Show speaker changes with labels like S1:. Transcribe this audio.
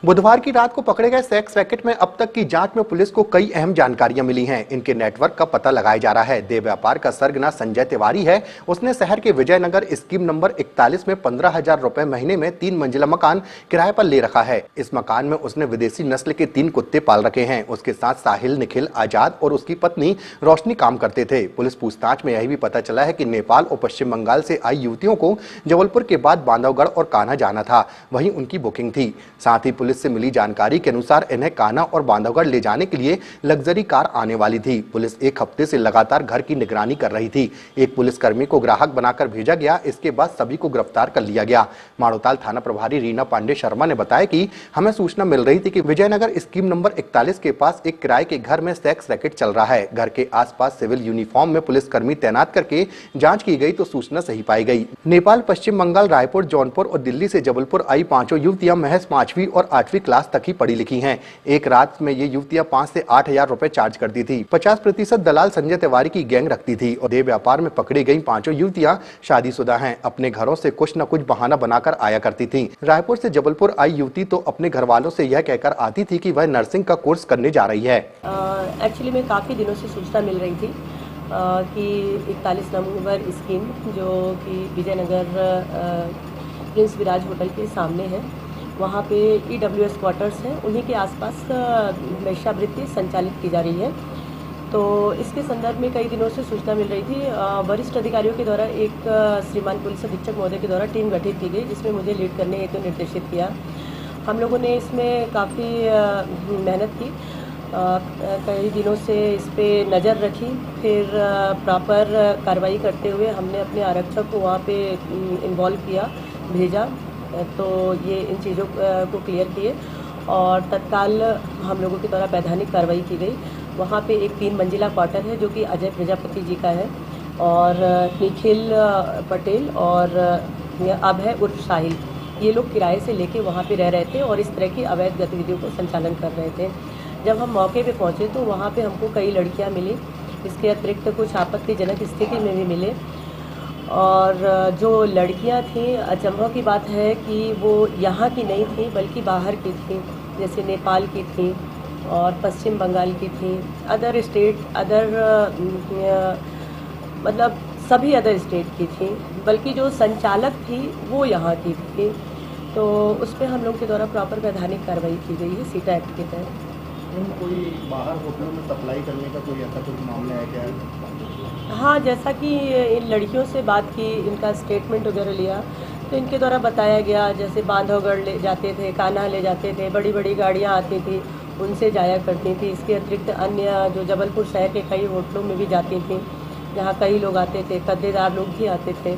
S1: बुधवार की रात को पकड़े गए सेक्स रैकेट में अब तक की जांच में पुलिस को कई अहम जानकारियां मिली हैं। इनके नेटवर्क का पता लगाया जा रहा है। देह व्यापार का सरगना संजय तिवारी है। उसने शहर के विजयनगर स्कीम नंबर 41 में 15,000 रुपए महीने में 3 मंजिला मकान किराए पर ले रखा है। इस मकान में उसने विदेशी नस्ल के 3 कुत्ते पाल रखे हैं। उसके साथ साहिल, निखिल, आजाद और उसकी पत्नी रोशनी काम करते थे। पुलिस पूछताछ में यह भी पता चला है कि नेपाल और पश्चिम बंगाल से आई युवतियों को जबलपुर के बाद बांधवगढ़ और कान्हा जाना था, वहीं उनकी बुकिंग थी। साथ ही पुलिस से मिली जानकारी के अनुसार इन्हें कान्हा और बांधवगढ़ ले जाने के लिए लग्जरी कार आने वाली थी। पुलिस एक हफ्ते से लगातार घर की निगरानी कर रही थी। एक पुलिसकर्मी को ग्राहक बनाकर भेजा गया। इसके बाद सभी को गिरफ्तार कर लिया गया। माड़ोताल थाना प्रभारी रीना पांडे शर्मा ने बताया कि हमें सूचना मिल रही थी कि विजयनगर स्कीम नंबर 41 के पास एक किराए के घर में सेक्स रैकेट चल रहा है। घर के आसपास सिविल यूनिफॉर्म में पुलिसकर्मी तैनात करके जांच की गई तो सूचना सही पाई गई। नेपाल, पश्चिम बंगाल, रायपुर, जौनपुर और दिल्ली से जबलपुर आई पांचों युवतियां महज 5वीं और 8वीं क्लास तक ही पढ़ी लिखी हैं। एक रात में ये युवतियां 5 से 8,000 रुपए चार्ज करती थी। 50% दलाल संजय तिवारी की गैंग रखती थी और देह व्यापार में पकड़ी गई पांचों युवतियां शादीशुदा हैं। अपने घरों से कुछ न कुछ बहाना बनाकर आया करती थी। रायपुर से जबलपुर आई युवती तो अपने घर वालों से यह कहकर आती थी कि वह नर्सिंग का कोर्स करने जा रही है।
S2: एक्चुअली में काफ़ी दिनों से सूचना मिल रही थी कि 41 नंबर स्कीम जो कि विजयनगर प्रिंस विराज होटल के सामने है, वहाँ पे EWS क्वार्टर्स हैं, उन्हीं के आसपास वेश्यावृत्ति संचालित की जा रही है। तो इसके संदर्भ में कई दिनों से सूचना मिल रही थी। वरिष्ठ अधिकारियों के द्वारा एक श्रीमान पुलिस अधीक्षक महोदय के द्वारा टीम गठित की गई, जिसमें मुझे लीड करने हेतु निर्देशित किया। हम लोगों ने इसमें काफ़ी मेहनत की, कई दिनों से इस पर नज़र रखी। फिर प्रॉपर कार्रवाई करते हुए हमने अपने आरक्षक को वहाँ पे इन्वॉल्व किया, भेजा, तो ये इन चीज़ों को क्लियर किए और तत्काल हम लोगों के द्वारा वैधानिक कार्रवाई की गई। वहाँ पे एक 3 मंजिला क्वार्टर है जो कि अजय प्रजापति जी का है और निखिल पटेल और अभय उर्फ साहिल, ये लोग किराए से लेके वहाँ पे रह रहे थे और इस तरह की अवैध गतिविधियों को संचालन कर रहे थे। जब हम मौके पे पहुँचे तो वहाँ पे हमको कई लड़कियाँ मिली। इसके अतिरिक्त कुछ आपत्तिजनक स्थिति में भी मिले और जो लड़कियाँ थीं, अचंभव की बात है कि वो यहाँ की नहीं थी बल्कि बाहर की थी, जैसे नेपाल की थी और पश्चिम बंगाल की थी, अदर स्टेट, मतलब सभी अदर स्टेट की थी, बल्कि जो संचालक थी वो यहाँ की थी। तो उस पर हम लोग के द्वारा प्रॉपर वैधानिक कार्रवाई की गई है सीटा एक्ट के तहत।
S3: कोई बाहर होटलों में सप्लाई करने का कोई ऐसा कुछ मामला है क्या?
S2: हाँ, जैसा कि इन लड़कियों से बात की, इनका स्टेटमेंट वगैरह लिया तो इनके द्वारा बताया गया जैसे बांधवगढ़ ले जाते थे, कान्हा ले जाते थे, बड़ी बड़ी गाड़ियाँ आती थी, उनसे जाया करती थी। इसके अतिरिक्त अन्य जो जबलपुर शहर के कई होटलों में भी जाती थी, जहाँ कई लोग आते थे, कद्देदार लोग भी आते थे।